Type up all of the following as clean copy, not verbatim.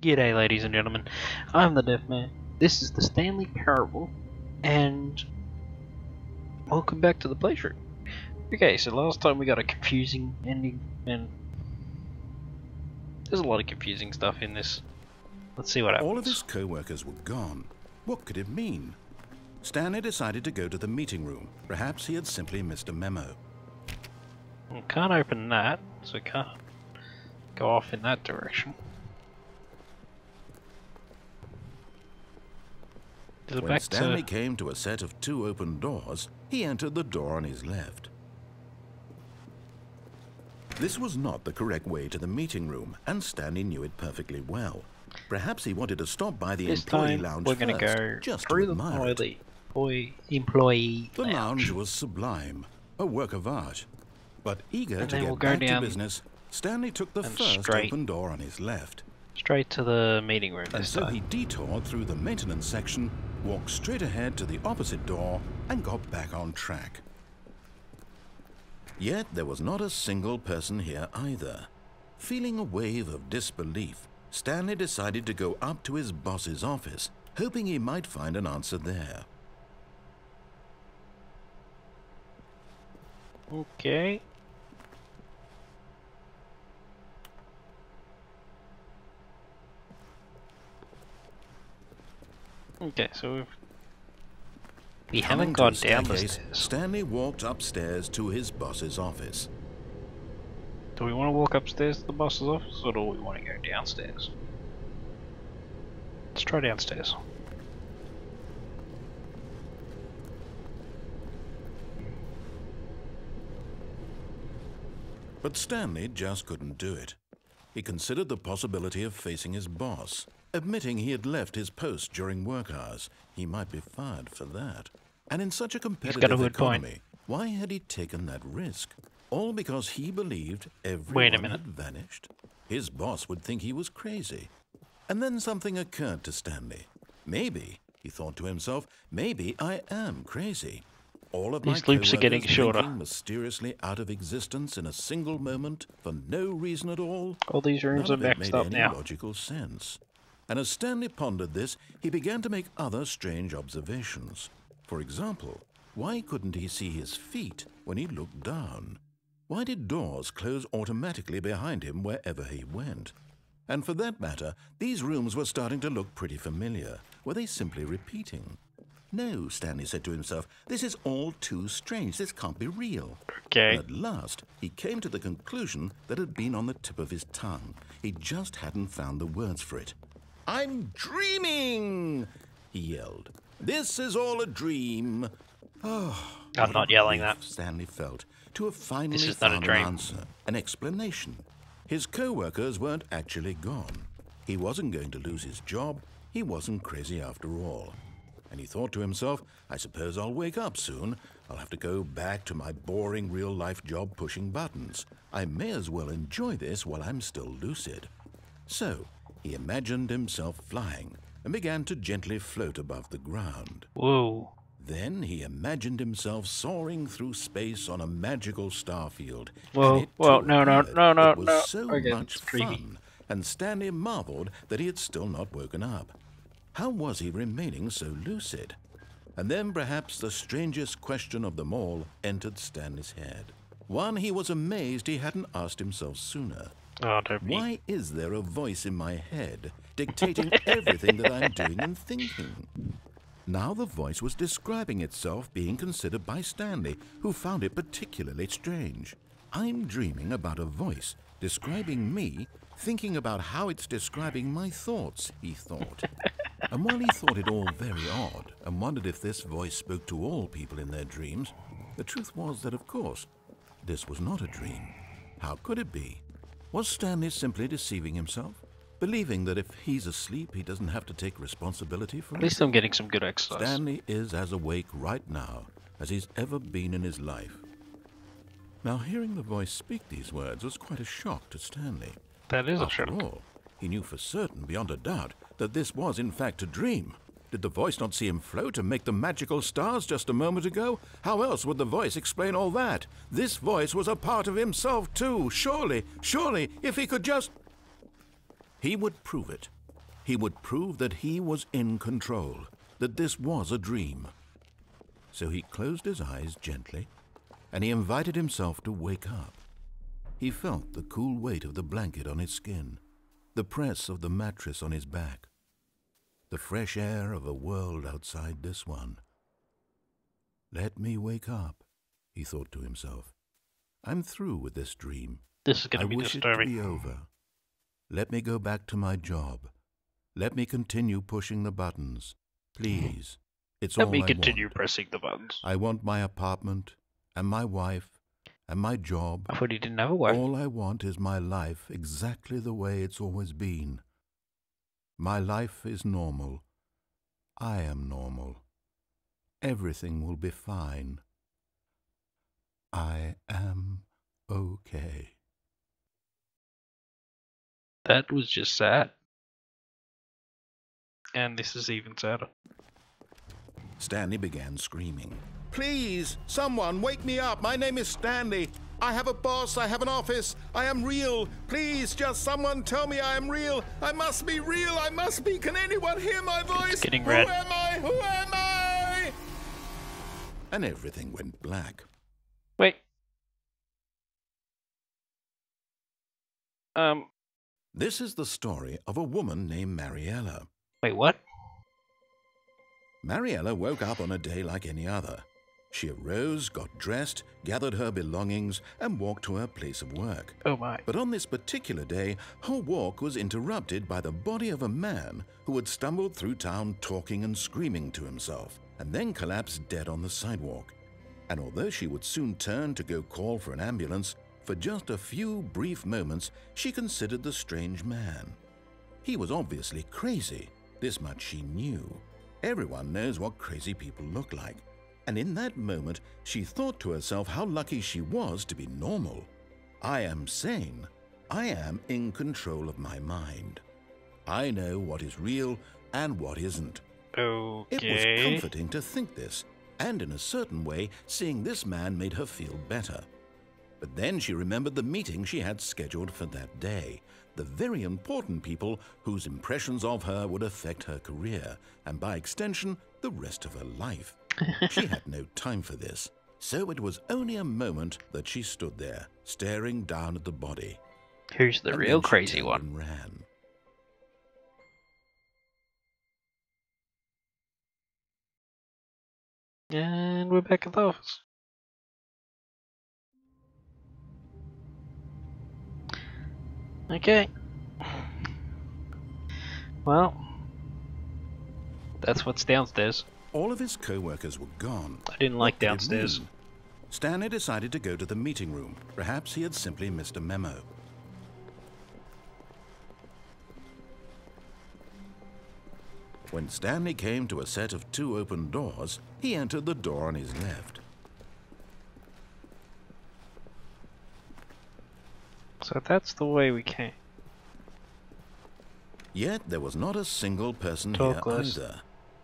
G'day ladies and gentlemen, I'm the Deaf Man. This is the Stanley Parable, and welcome back to the playthrough. Okay, so last time we got a confusing ending, and there's a lot of confusing stuff in this. Let's see what happens. All of his co-workers were gone. What could it mean? Stanley decided to go to the meeting room. Perhaps he had simply missed a memo. We can't open that, so we can't go off in that direction. When Stanley came to a set of two open doors, he entered the door on his left. This was not the correct way to the meeting room, and Stanley knew it perfectly well. Perhaps he wanted to stop by the employee lounge first, we're going to go just through to admire it. The employee The lounge. lounge was sublime, a work of art. But eager And to then get we'll go back to down business, Stanley took the first straight. open door on his left. Straight to the meeting room And this so time. he detoured through the maintenance section, walked straight ahead to the opposite door, and got back on track. Yet there was not a single person here either. Feeling a wave of disbelief, Stanley decided to go up to his boss's office, hoping he might find an answer there. Okay. Okay, so we haven't gone down the stairs. Stanley walked upstairs to his boss's office. Do we want to walk upstairs to the boss's office, or do we want to go downstairs? Let's try downstairs. But Stanley just couldn't do it. He considered the possibility of facing his boss, admitting he had left his post during work hours. He might be fired for that. And in such a competitive economy, why had he taken that risk? All because he believed everyone had vanished? His boss would think he was crazy. And then something occurred to Stanley. Maybe, he thought to himself, maybe I am crazy. All of These loops are getting shorter. Mysteriously out of existence in a single moment for no reason at all. All these rooms are maxed up now. Logical sense. And as Stanley pondered this, he began to make other strange observations. For example, why couldn't he see his feet when he looked down? Why did doors close automatically behind him wherever he went? And for that matter, these rooms were starting to look pretty familiar. Were they simply repeating? No, Stanley said to himself, this is all too strange. This can't be real. Okay. But at last, he came to the conclusion that had been on the tip of his tongue. He just hadn't found the words for it. I'm dreaming, he yelled. This is all a dream. Oh, I'm not yelling that. Stanley felt to have finally This is not a found an dream. answer, an explanation. His co-workers weren't actually gone. He wasn't going to lose his job. He wasn't crazy after all. And he thought to himself, I suppose I'll wake up soon. I'll have to go back to my boring real-life job pushing buttons. I may as well enjoy this while I'm still lucid. So, he imagined himself flying and began to gently float above the ground. Whoa. Then he imagined himself soaring through space on a magical starfield. Whoa, whoa, no. It was so Okay, much fun, and Stanley marveled that he had still not woken up. How was he remaining so lucid? And then perhaps the strangest question of them all entered Stanley's head. One he was amazed he hadn't asked himself sooner. Oh, don't be. Why is there a voice in my head dictating everything that I'm doing and thinking? Now the voice was describing itself being considered by Stanley, who found it particularly strange. I'm dreaming about a voice describing me, thinking about how it's describing my thoughts, he thought. And while he thought it all very odd and wondered if this voice spoke to all people in their dreams, the truth was that, of course, this was not a dream. How could it be? Was Stanley simply deceiving himself? Believing that if he's asleep, he doesn't have to take responsibility for it? At least I'm getting some good exercise. Stanley is as awake right now as he's ever been in his life. Now, hearing the voice speak these words was quite a shock to Stanley. That is a shock. After all, he knew for certain, beyond a doubt, that this was in fact a dream. Did the voice not see him float and make the magical stars just a moment ago? How else would the voice explain all that? This voice was a part of himself too. Surely, if he could just... He would prove it. He would prove that he was in control, that this was a dream. So he closed his eyes gently, and he invited himself to wake up. He felt the cool weight of the blanket on his skin, the press of the mattress on his back, the fresh air of a world outside this one. Let me wake up, he thought to himself. I'm through with this dream. This is going to be wish disturbing. it to be over. Let me go back to my job. Let me continue pushing the buttons. Please. It's all I want. Let me continue pressing the buttons. I want my apartment, and my wife, and my job. I thought he didn't have a wife. All I want is my life exactly the way it's always been. My life is normal. I am normal. Everything will be fine. I am okay. That was just sad. And this is even sadder. Stanley began screaming. Please, someone, wake me up. My name is Stanley. I have a boss. I have an office. I am real. Please, just someone tell me I am real. I must be real. I must be. Can anyone hear my voice? It's getting red. Who am I? Who am I? And everything went black. Wait. This is the story of a woman named Mariella. Wait, what? Mariella woke up on a day like any other. She arose, got dressed, gathered her belongings, and walked to her place of work. Oh my. But on this particular day, her walk was interrupted by the body of a man who had stumbled through town talking and screaming to himself, and then collapsed dead on the sidewalk. And although she would soon turn to go call for an ambulance, for just a few brief moments she considered the strange man. He was obviously crazy. This much she knew. Everyone knows what crazy people look like. And in that moment, she thought to herself how lucky she was to be normal. I am sane. I am in control of my mind. I know what is real and what isn't. Okay. It was comforting to think this, and in a certain way, seeing this man made her feel better. But then she remembered the meeting she had scheduled for that day, the very important people whose impressions of her would affect her career, and by extension, the rest of her life. She had no time for this, so it was only a moment that she stood there, staring down at the body. Who's the And real then she crazy turned one? and ran. And we're back at the office. Okay. Well, that's what's downstairs. All of his co-workers were gone. I didn't like What did it downstairs. mean? Stanley decided to go to the meeting room. Perhaps he had simply missed a memo. When Stanley came to a set of 2 open doors, he entered the door on his left. So that's the way we came. Yet there was not a single person Talk here less. either.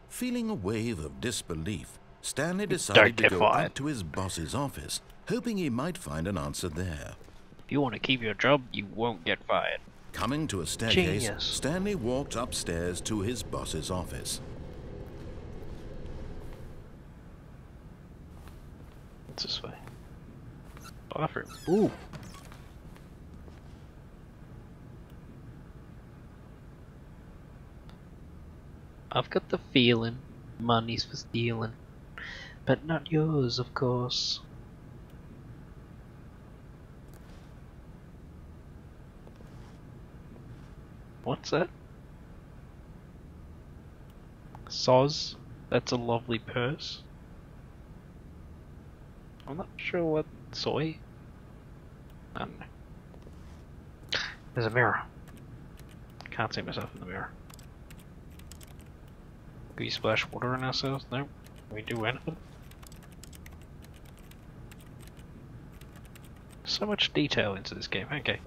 Feeling a wave of disbelief, Stanley decided to get go fired. up to his boss's office, hoping he might find an answer there. If you want to keep your job, you won't get fired. Coming to a staircase, Genius. Stanley walked upstairs to his boss's office. It's this way. Bathroom. Ooh. I've got the feeling money's for stealing, but not yours, of course. What's that? Soz? That's a lovely purse. I'm not sure what soy. I don't know. There's a mirror. Can't see myself in the mirror. Do we splash water on ourselves? No. Can we do anything? So much detail into this game. Okay.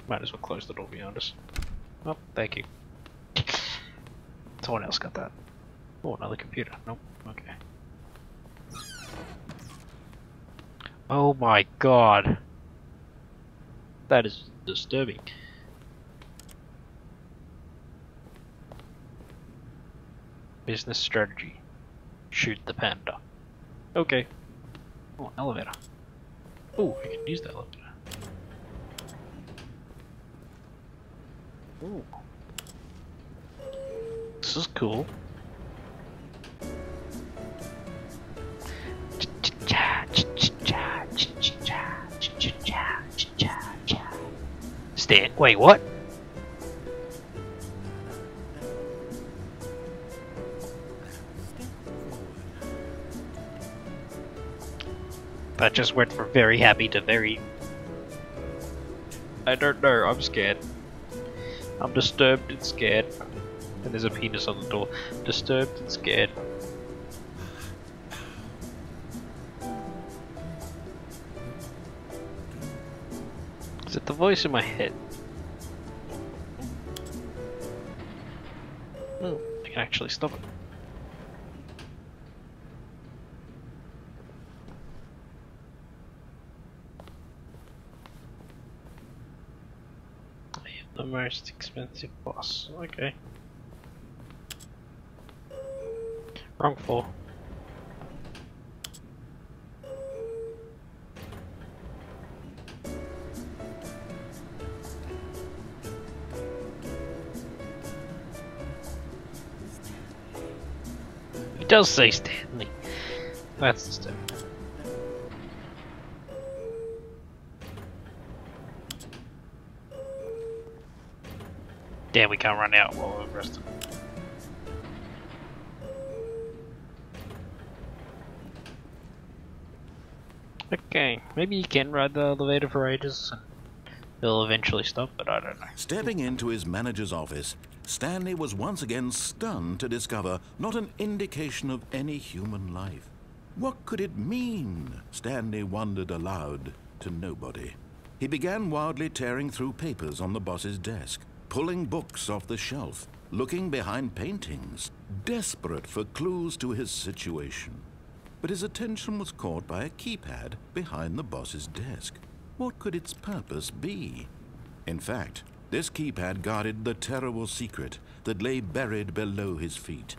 Might as well close the door behind us. Oh, thank you. Someone else got that. Oh, another computer. Nope. Okay. Oh my god. That is disturbing. Business strategy. Shoot the panda. Okay. Oh, elevator. Oh, I can use the elevator. Ooh. This is cool. Stand. Wait, what? That just went from very happy to very... I don't know, I'm scared. I'm disturbed and scared. And there's a penis on the door. Disturbed and scared. Is it the voice in my head? Oh, I can actually stop it. I am the most expensive boss. Okay. Wrong floor. He does say Stanley. That's the step. Damn, we can't run out while we're resting. Okay, maybe you can ride the elevator for ages and it'll eventually stop, but I don't know. Stepping into his manager's office, Stanley was once again stunned to discover not an indication of any human life. What could it mean? Stanley wondered aloud to nobody. He began wildly tearing through papers on the boss's desk, pulling books off the shelf, looking behind paintings, desperate for clues to his situation. But his attention was caught by a keypad behind the boss's desk. What could its purpose be? In fact, this keypad guarded the terrible secret that lay buried below his feet.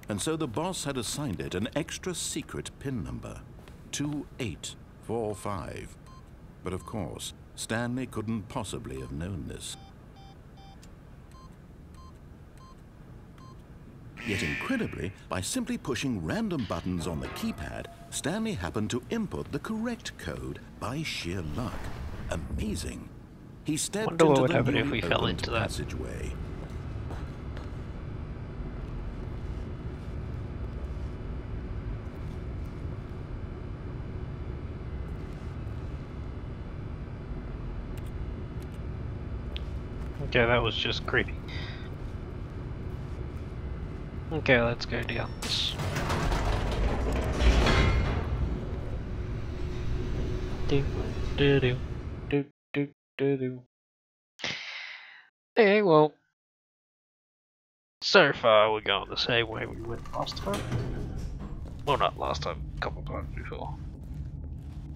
And so the boss had assigned it an extra secret PIN number, 2845. But of course, Stanley couldn't possibly have known this. Yet incredibly, by simply pushing random buttons on the keypad, Stanley happened to input the correct code by sheer luck. Amazing. He stepped into the newly opened passageway. Okay, that was just creepy. Okay, let's go down this. Do do do do do do do. Hey, well, so far we're going the same way we went last time. Well, not last time, a couple of times before.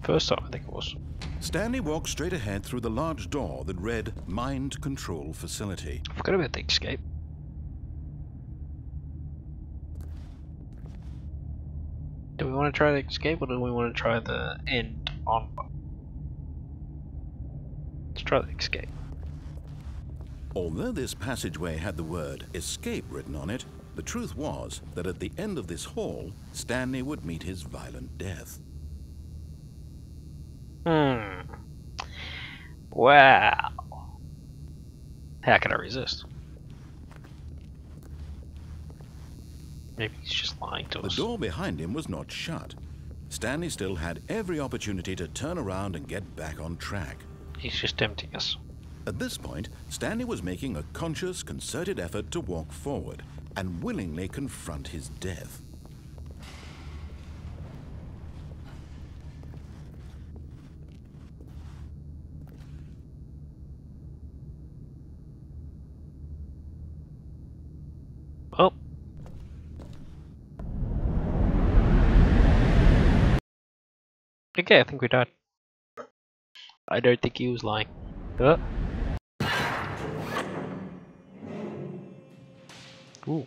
First time, I think it was. Stanley walked straight ahead through the large door that read Mind Control Facility. I forgot about the escape. Do we want to try the escape or do we want to try the end on one? Let's try the escape. Although this passageway had the word escape written on it, the truth was that at the end of this hall, Stanley would meet his violent death. Wow. How can I resist? Maybe he's just lying to us. The door behind him was not shut. Stanley still had every opportunity to turn around and get back on track. He's just tempting us. At this point, Stanley was making a conscious, concerted effort to walk forward and willingly confront his death. Oh. Okay, I think we died. I don't think he was lying. Ooh.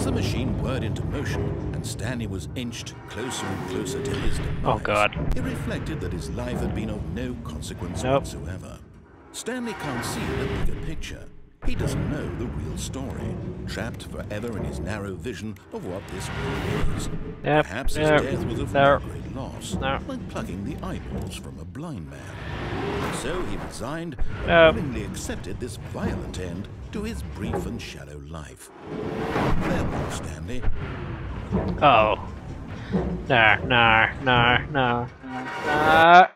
As the machine whirred into motion and Stanley was inched closer and closer to his demise, Oh God. it reflected that his life had been of no consequence Nope. whatsoever. Stanley can't see the bigger picture. He doesn't know the real story, trapped forever in his narrow vision of what this world is. Yep. Perhaps his Yep. death was of No. no great loss, No. like plucking the eyeballs from a blind man. So he resigned and No. willingly accepted this violent end to his brief and shallow life. Farewell, Stanley. Oh. No, no, no, no. No.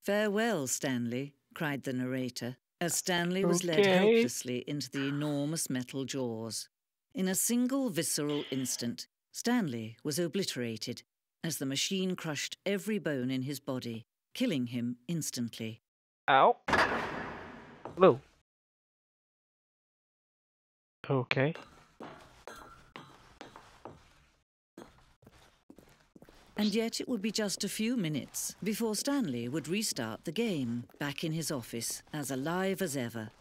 Farewell, Stanley, cried the narrator, as Stanley was led Okay. helplessly into the enormous metal jaws. In a single visceral instant, Stanley was obliterated as the machine crushed every bone in his body, killing him instantly. Ow. Hello. Okay. And yet it would be just a few minutes before Stanley would restart the game, back in his office, as alive as ever.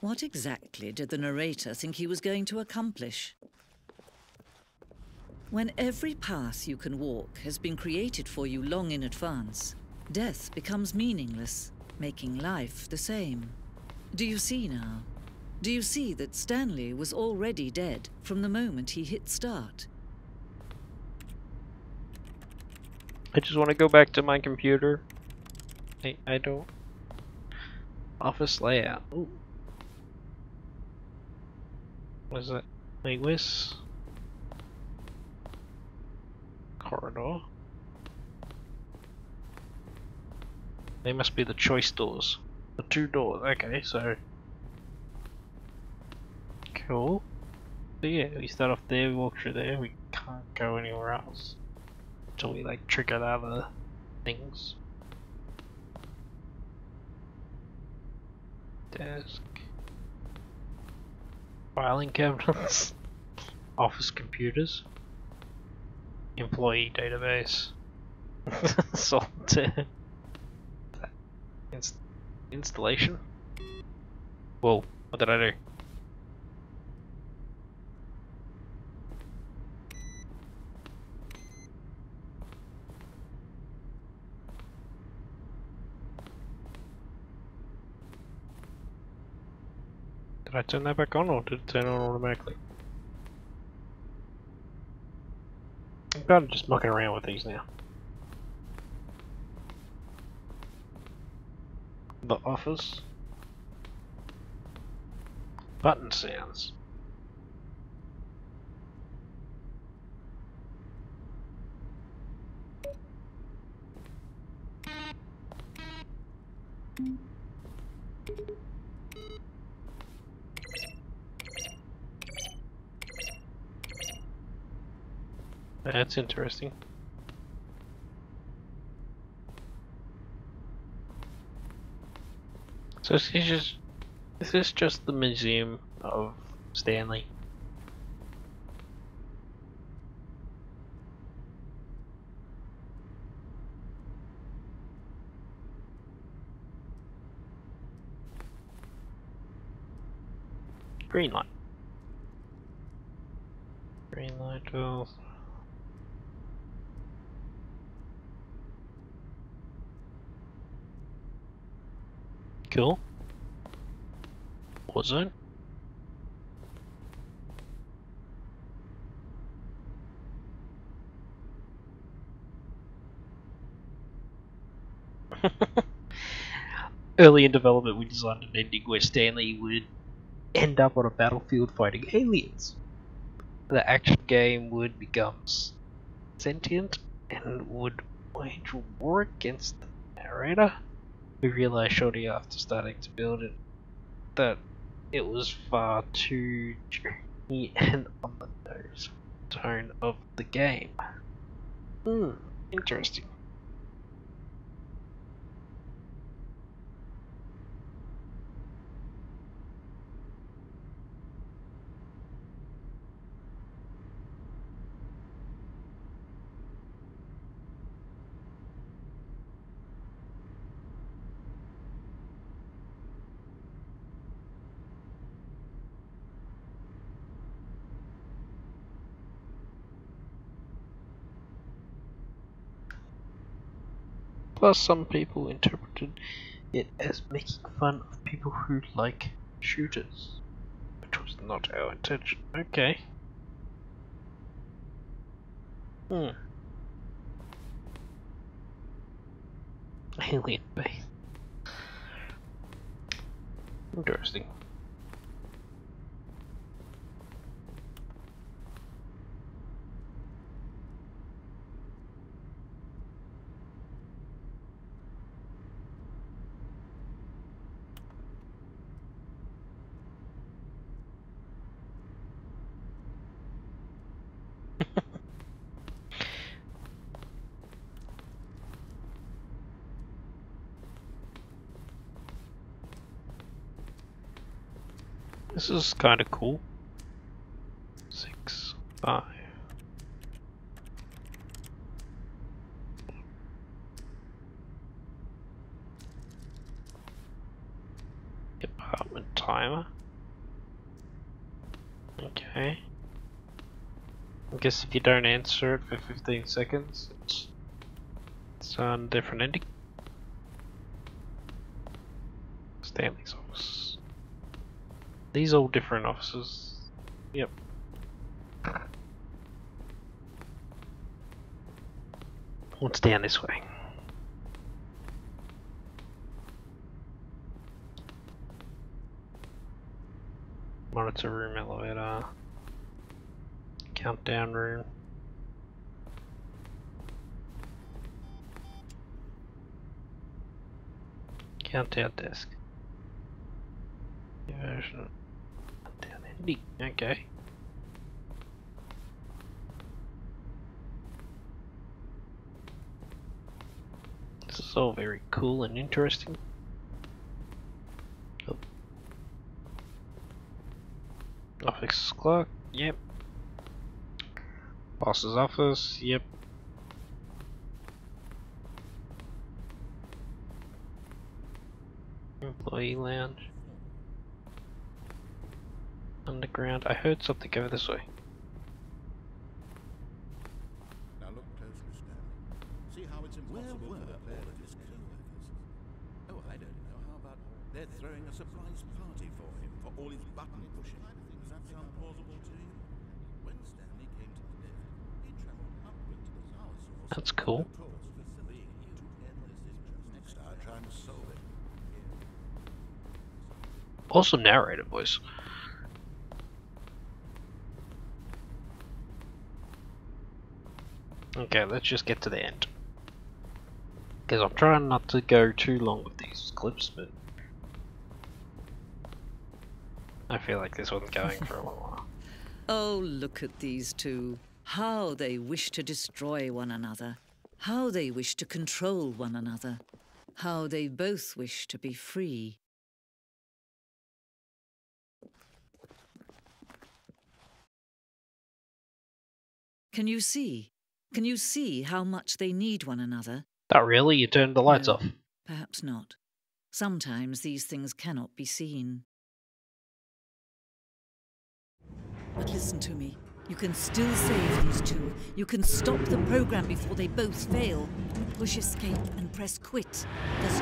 What exactly did the narrator think he was going to accomplish? When every path you can walk has been created for you long in advance, death becomes meaningless, making life the same. Do you see now? Do you see that Stanley was already dead from the moment he hit start? I just want to go back to my computer. I don't. Office layout. Ooh. What is that? Wait, where's corridor? They must be the choice doors. The 2 doors. Okay, so cool. So yeah, we start off there, we walk through there. We can't go anywhere else until we like trigger the other things. Desk. Filing cabinets. Office computers. Employee database. Solitaire. Installation. Whoa, what did I do? Did I turn that back on or did it turn on automatically? I'm kind of just mucking around with these now. The office. Button sounds. That's interesting. So is this just the museum of Stanley? Green light. Green light. Oh. Cool. War zone. Early in development, we designed an ending where Stanley would end up on a battlefield fighting aliens. The action game would become sentient and would wage war against the narrator. We realized shortly after starting to build it that it was far too dreamy and on the nose tone of the game. Interesting. Plus, some people interpreted it as making fun of people who like shooters, which was not our intention. Okay. Alien base. Interesting. This is kind of cool. 6, 5. Apartment timer. Okay. I guess if you don't answer it for 15 seconds, it's on a different ending. Stanley's office. These are all different offices. Yep. What's down this way? Monitor room, elevator, countdown room. Countdown desk. Version. Countdown ending. Okay. This is all very cool and interesting. Oh. Office clock, yep. Boss's office, yep. Employee lounge. Underground. I heard something over this way. Now look closely, Stanley. See how it's impossible to repair all of his co-workers. Oh, I don't know. How about they're throwing a surprise party for him for all his button pushing? Does that sound plausible to you? When Stanley came to the lift, he traveled upward to the power source. That's cool. Next, I'll try and solve it. Also narrated voice. Okay, let's just get to the end. Because I'm trying not to go too long with these clips, but I feel like this one's going for a little while. Oh, look at these two. How they wish to destroy one another. How they wish to control one another. How they both wish to be free. Can you see? Can you see how much they need one another? Not really, you turned the lights No, off. Perhaps not. Sometimes these things cannot be seen. But listen to me. You can still save these two. You can stop the program before they both fail. Push escape and press quit. There's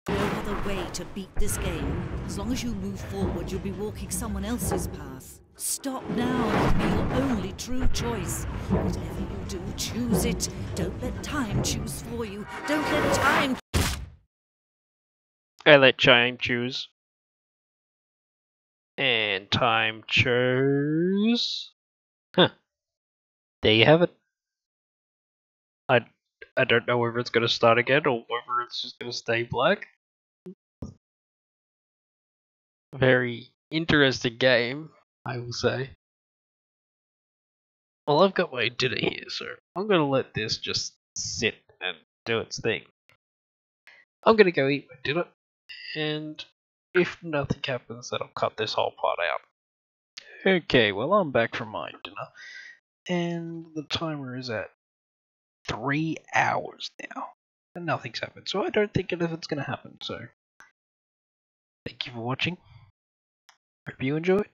no other way to beat this game. As long as you move forward, you'll be walking someone else's path. Stop now and be your only true choice. Whatever you do, choose it. Don't let time choose for you. Don't let time... I let time choose. And time chose. Huh. There you have it. I don't know whether it's going to start again or whether it's just going to stay black. Very interesting game, I will say. Well, I've got my dinner here, so I'm going to let this just sit and do its thing. I'm going to go eat my dinner, and if nothing happens, then I'll cut this whole part out. Okay, well, I'm back from my dinner, and the timer is at 3 hours now, and nothing's happened, so I don't think anything's going to happen, so thank you for watching. Hope you enjoyed.